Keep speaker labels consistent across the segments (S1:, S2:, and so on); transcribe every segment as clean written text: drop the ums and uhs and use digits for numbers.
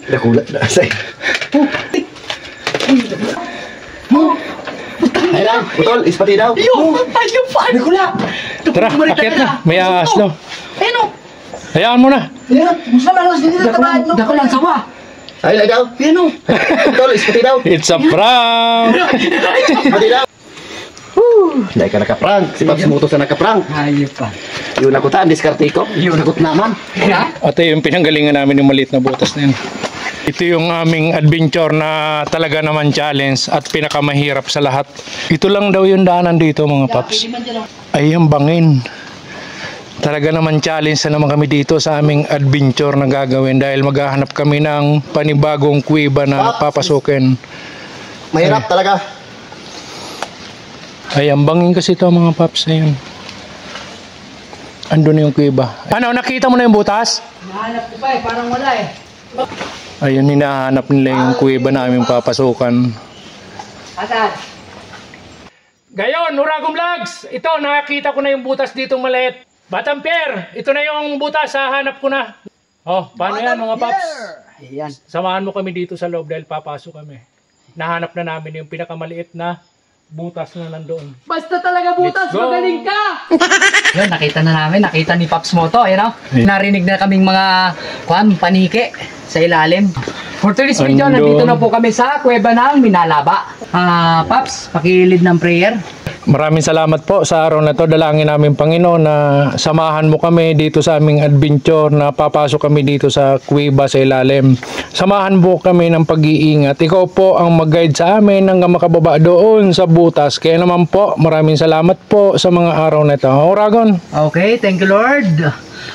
S1: Nakulat na say. Ay lang, utol, ispati daw.
S2: Ayun pa! Nakula!
S3: Tara, akit na. May ahas daw.
S2: Ano?
S3: Hayaan mo na.
S2: Gusto malas din na tabahan no? Dako lang sawa.
S1: Ay lang daw.
S2: Ano?
S1: Utol, ispati daw.
S3: It's a prank!
S1: Ispati daw. Dahil ka nakaprank. Si Paps Moto sa nakaprank.
S2: Ayun pa.
S1: Yun ako taan, diskarte ko. Yun ako naman.
S3: Ate, yung pinanggalingan namin yung maliit na butas na yun. Ito yung aming adventure na talaga naman challenge at pinakamahirap sa lahat. Ito lang daw yung daanan dito mga paps. Ay, ang bangin. Talaga naman challenge na naman kami dito sa aming adventure na gagawin dahil maghahanap kami ng panibagong kuweba na papasukin.
S1: Mahirap talaga.
S3: Ay, ang bangin kasi ito mga paps. Ayun. Andun yung kuweba. Ano, nakita mo na yung butas?
S2: Nahanap ko pa eh, parang wala eh.
S3: Ayun, hinahanap nila yung kuweba namin papasukan.
S2: Asan?
S3: Gayon, Uragon Vlogs! Ito, nakakita ko na yung butas dito maliit. Batang Pier, ito na yung butas, hahanap ko na. Oh, paano yan mga paps?
S2: Ayan.
S3: Samahan mo kami dito sa loob dahil papasok kami. Nahanap na namin yung pinakamaliit na butas na nandoon.
S2: Basta talaga butas,
S3: Let's go.
S2: magaling ka! Yun, nakita na namin, nakita ni Paps Moto, ayan o. Narinig na kaming mga panike sa ilalim. For today's video, nandito na po kami sa kuweba ng Minalaba. Paps, pakilid ng prayer.
S3: Maraming salamat po sa araw na to. Dalangin namin Panginoon na samahan mo kami dito sa aming adventure na papasok kami dito sa kuweba sa ilalim. Samahan po kami ng pag-iingat. Ikaw po ang mag-guide sa amin hanggang makababa doon sa butas. Kaya naman po, maraming salamat po sa mga araw na ito. Uragon.
S2: Okay, thank you Lord.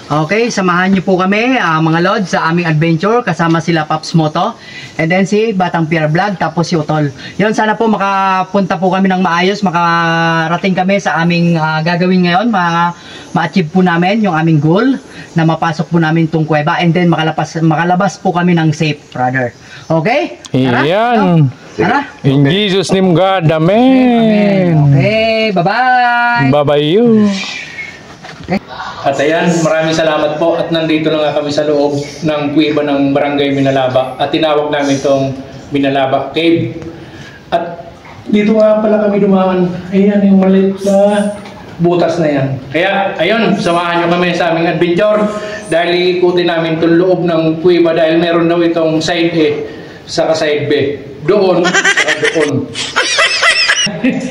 S2: Okay, samahan niyo po kami mga Lord sa aming adventure kasama sila Paps Moto and then si Batang Pier Vlog tapos si Utol. Yun, sana po makapunta po kami ng maayos, makarating kami sa aming gagawin ngayon, ma-achieve po namin yung aming goal na mapasok po namin tong kuweba and then makalabas po kami ng safe, brother. Okay? Tara?
S3: Iyan.
S2: Tara?
S3: In Jesus name God, Amen.
S2: Amen. Okay, bye-bye.
S3: Bye-bye you. At ayan, maraming salamat po at nandito na nga kami sa loob ng kuweba ng Barangay Minalaba at tinawag namin itong Minalaba Cave. At dito nga pala kami dumaan. Ayan yung maliit na butas na yan. Kaya ayun, samahan nyo kami sa aming adventure dahil ikutin namin itong loob ng kuweba dahil meron daw itong side A saka side B. Doon, saka doon.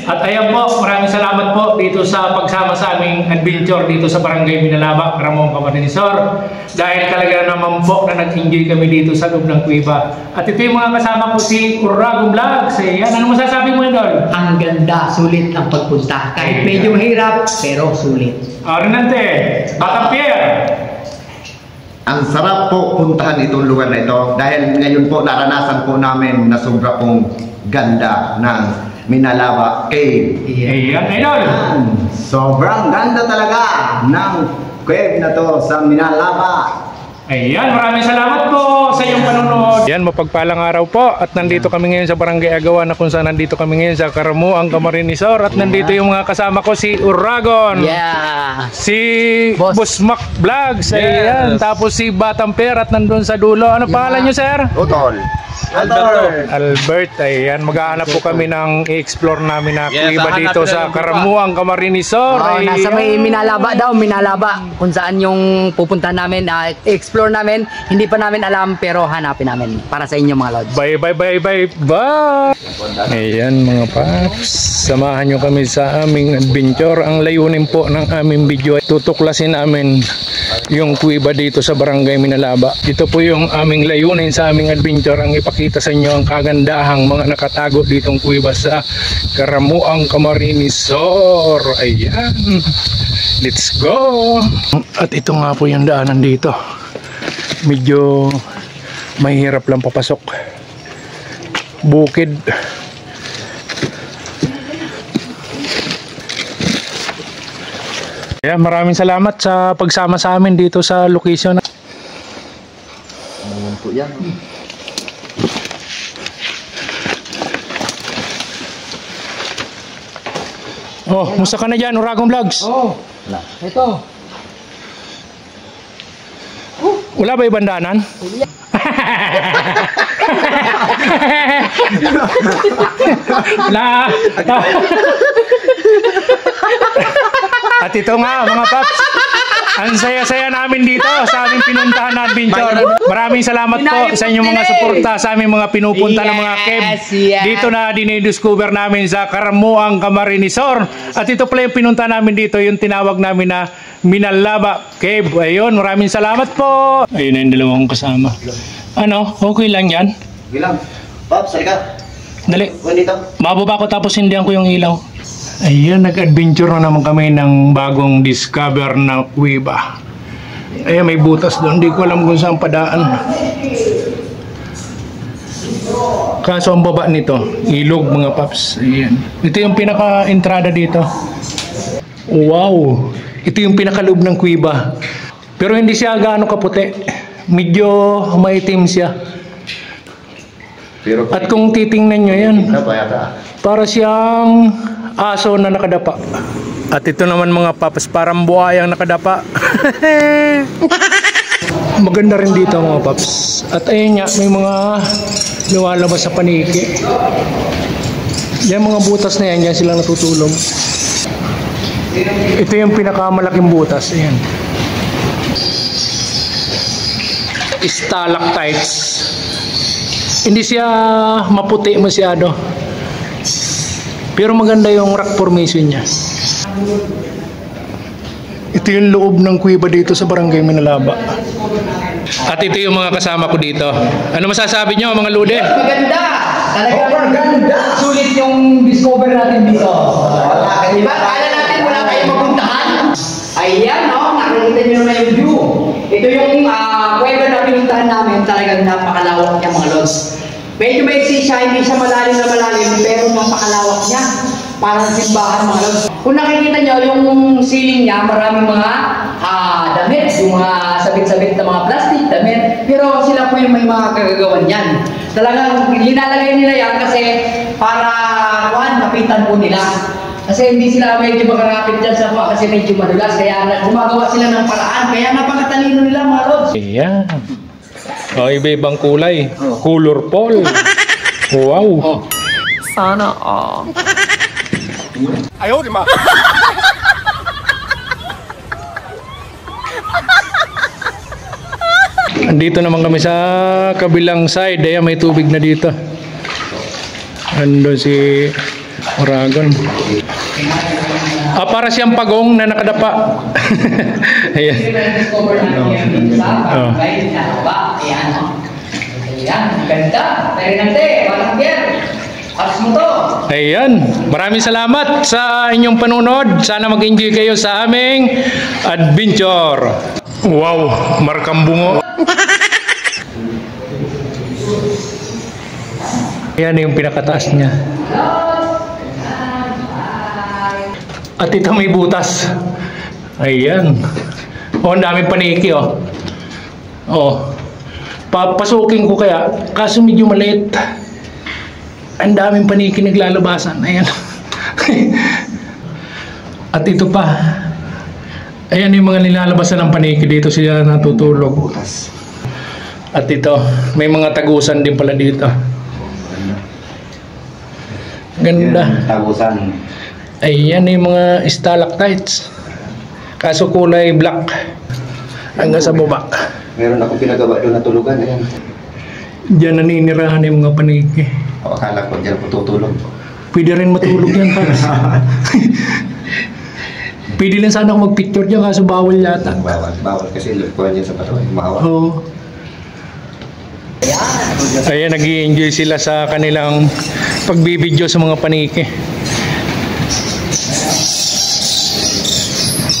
S3: At ayan po, maraming salamat po dito sa pagsama sa aming adventure dito sa Barangay Minalaba, Karamong Camarines-Sur. Dahil talaga naman po na nag-enjoy kami dito sa loob ng kuweba. At ito yung mga kasama ko si Uragon Vlogs. Ayan, ano masasabi mo yun doon?
S2: Ang ganda, sulit ang pagpunta. Kahit medyo mahirap, pero sulit.
S3: Renante, Batang Pier.
S1: Ang sarap po puntahan itong lugar na ito dahil ngayon po naranasan po namin na sobra pong ganda ng Minalaba Cave.
S3: Ayan, idol.
S1: Sobrang ganda talaga ng cave na to sa Minalaba.
S3: Ayan, maraming salamat po sa iyong panonood. Yan, mapagpalang araw po at nandito kami ngayon sa Barangay Agawan na kung saan nandito kami ngayon sa Karamuang Camarines-Sur at nandito yung mga kasama ko si Uragon.
S2: Yeah.
S3: Si
S2: Boss
S3: Mac Vlogs. Ayan, tapos si Batang Pier at nandun sa dulo. Ano pangalan nyo, sir?
S1: Utol.
S3: Albert, ayan, maghahanap po kami ng i-explore namin na kuweba dito sa Karamuang Camarines-Sur.
S2: Nasa may Minalaba daw, Minalaba. Kung saan yung pupuntahan namin, explore namin. Hindi pa namin alam pero hanapin namin para sa inyo mga Lods.
S3: Bye. Ayan mga paps, samahan nyo kami sa aming adventure. Ang layunin po ng aming video ay tutuklasin namin yung kuweba dito sa Barangay Minalaba. Ito po yung aming layunin sa aming adventure, ang ipakita sa inyo ang kagandahang mga nakatago ditong kuweba sa Karamuang Camarines-Sur. Ayan, let's go. At ito nga po yung daanan dito, medyo mahirap lang papasok, bukid. Yeah, maraming salamat sa pagsama sa amin dito sa location.
S1: Ano po yan?
S3: Oh, musta ka na dyan, Uragon Vlogs?
S2: Oh, ito.
S3: Wala ba ibang daanan? At ito nga mga paps, ang saya-saya namin dito sa aming pinuntahan na adventure. Maraming salamat po sa inyong mga suporta sa aming mga pinupunta ng mga cave. Dito na dinidiscover namin sa Karamuang Camarinesor. At ito pala yung pinunta namin dito, yung tinawag namin na Minalaba Cave. Ayun, maraming salamat po. Ayun na yung dalawang kasama. Ano, okay lang yan?
S1: Bilang. Pops, halika.
S3: Dali.
S1: Dito.
S3: Mababa ko tapos hindihan ko yung ilaw. Ayan, nag-adventure na naman kami ng bagong discover na kuweba. Ayan, may butas doon. Hindi ko alam kung saan padaan. Kaso ang baba nito, ilog mga paps. Ayan. Ito yung pinaka-entrada dito. Wow! Ito yung pinaka-loob ng kuweba. Pero hindi siya gaano kaputi. Medyo maitim siya.
S1: Pero
S3: at kung titingnan nyo yan, para siyang aso na nakadapa. At ito naman mga paps, parang buhayang nakadapa. Maganda rin dito mga paps. At ayun nga, may mga lumalabas sa paniki. Yan mga butas na yan, yan sila natutulog. Ito yung pinakamalaking butas. Ayan. Stalactites. Hindi siya maputi masyado. Pero maganda yung rock formation niya. Ito yung loob ng kuweba dito sa Barangay Minalaba. At ito yung mga kasama ko dito. Ano masasabi nyo mga lude?
S2: Maganda! Talagang maganda! Sulit yung discover natin dito. Diba? Kala natin wala kayong mapuntahan. Ayan, no? Nakikita nyo naman yung view. Ito yung kuweba na pinuntahan namin. Talagang napakalawak niya mga lods. Medyo maiksi siya, hindi siya malalim na malalim, pero napakalawak niya. Parang simbahan mga lods. Kung nakikita nyo, yung ceiling niya, maraming mga damit, yung mga sabit-sabit na mga plastic damit. Pero sila po yung may mga kagagawan yan. Talagang linalagay nila yan kasi para kapitan po nila. Kasi hindi sila medyo makakapit dyan sa kuha kasi medyo madulas. Kaya gumagawa sila ng paraan. Kaya napakatalino nila mga lods.
S3: Ayan. Oh, iba-ibang kulay. Colorful. Wow. Oh.
S4: Sana all.
S3: Ayaw, di ma. Andito naman kami sa kabilang side. Ayan, may tubig na dito. Andun si Oragon. Para siyang pagong na nakadapa. Ayan. Oh. Ayan. Maraming salamat sa inyong panunod. Sana mag-enjoy kayo sa aming adventure. Wow, markang bungo. Ayan yung pinakataas niya. At ito may butas. Ayan. Oh, ang daming paniki oh. Oh. Papasukin ko kaya, kaso medyo maliit. Ang daming paniki naglalabasan. Ayan. At ito pa. Ayan yung mga nilalabasan ng paniki dito siya natutulog. At ito, may mga tagusan din pala dito. Ganda.
S1: Tagusan.
S3: Ayan yung mga stalactites. Kaso kulay black. Hanggang sa baba.
S1: Meron akong pinagawa doon na tulugan. Ayan.
S3: Diyan naninirahan yung mga paniki.
S1: O, akala ko dyan po tutulog.
S3: Pwede rin matulog yan para. Pwede lang sana ako mag-picture dyan kaso bawal yata.
S1: Bawal kasi ilikuhan dyan sa pato. Maawa.
S3: Oo. Ayan, nag-i-enjoy sila sa kanilang pagbibideo sa mga paniki.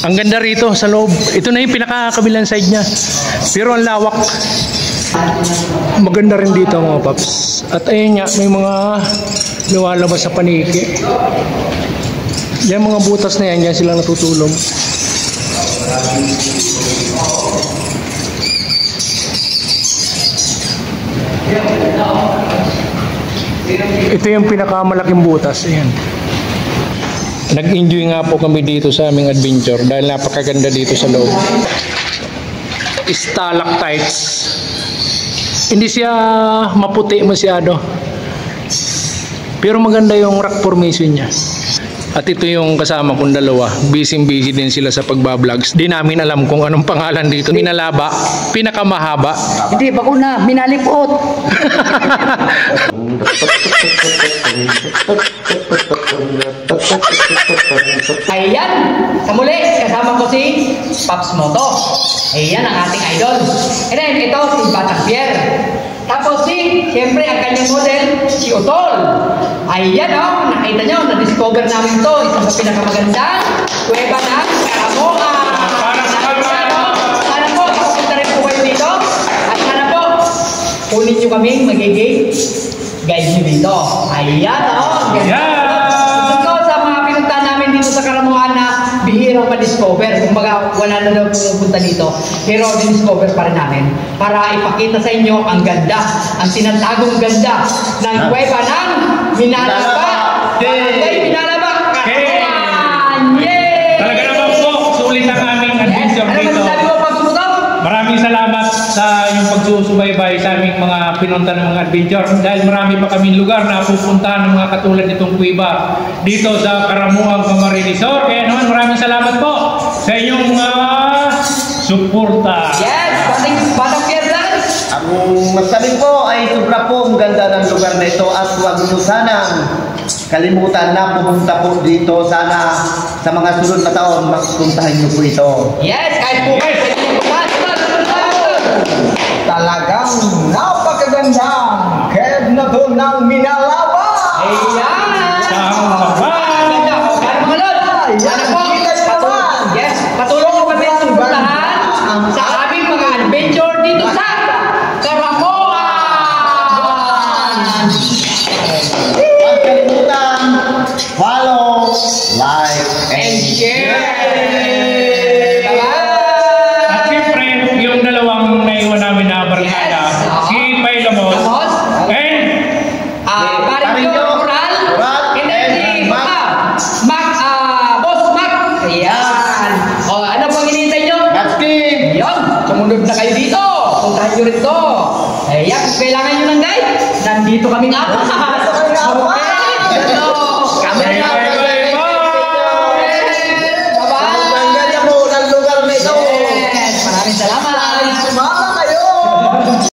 S3: Ang ganda rito sa loob. Ito na yung pinakakabilang side niya. Pero ang lawak. Maganda rin dito mga paps. At ayun nga, may mga lumalabas sa paniki. Yan mga butas na yan, yan sila natutulog. Ito yung pinakamalaking butas. Ayan. Nag-enjoy nga po kami dito sa aming adventure dahil napakaganda dito sa loob. Stalactites. Hindi siya maputi masyado. Pero maganda yung rock formation niya. At ito yung kasama kong dalawa. Busy din sila sa pagbablogs. Di namin alam kung anong pangalan dito. Minalaba, pinakamahaba.
S2: Hindi, bakuna, minalipot. Ayan, sa muli, kasama ko si Pops Moto. Ayan ang ating idol. And then, ito si Batang Pierre. Tapos siyempre ang kanyang model, si Utol. Ayan o, nakita nyo, na-discover namin to. Isa sa pinakamagandang kuweba ng Karamoa. Sana po, makapunta rin po kayo dito. At sana po, kunin nyo kami, magiging guide nyo dito. Ayan o. Gusto ko sa mga pinunta namin dito sa Karamoa na bihirang ma-discover. Kung wala na daw pumupunta dito. Pero discover pa rin namin. Para ipakita sa inyo ang ganda, ang tinatagong ganda ng kuweba ng Minalaba. Barangay Minalaba. Yay!
S3: Talaga naman po, sulit ang aming adventure
S2: Ano
S3: dito.
S2: masasabi mo, Pops Moto?
S3: Maraming salamat sa yung pagsusubaybay sa aming mga pinunta ng mga adventure. Dahil marami pa kaming lugar na pupuntahan ng mga katulad nitong kuweba dito sa Karamuang Camarines Resort. Kaya naman maraming salamat po sa inyong mga suporta.
S2: Yes, Batang Pierre lang.
S1: Ang masabi po ay sobra po ang ganda ng lugar na ito at huwag nyo sanang kalimutan na pumunta po dito. Sana sa mga sunod na taon magpuntahan nyo po ito.
S2: Yes, kahit po kayo.
S1: Talagang napakagandang cave na to ng Minalaba.
S2: Ayan! Ganda. Kaya mga lod, sana po, yes, patuloy ko kami ang puntahan sa aming mga adventure dito sa Karamoa!
S1: Huwag kalimutan, follow, like,
S2: And share!
S3: At siyempre, yung dalawang naiwan namin na barkada,
S2: Yes.
S3: si Pailamos
S2: Tapos,
S3: and
S2: Mario Coral, and then si Boss Mac. Ayan. O, ano pang hinihintay nyo?
S1: That's King!
S2: Yan, sumunod na kayo dito. Puntahan nyo rin to. Ayan, kung kailangan nyo ng guide, nandito kami nga. Okay. Ito.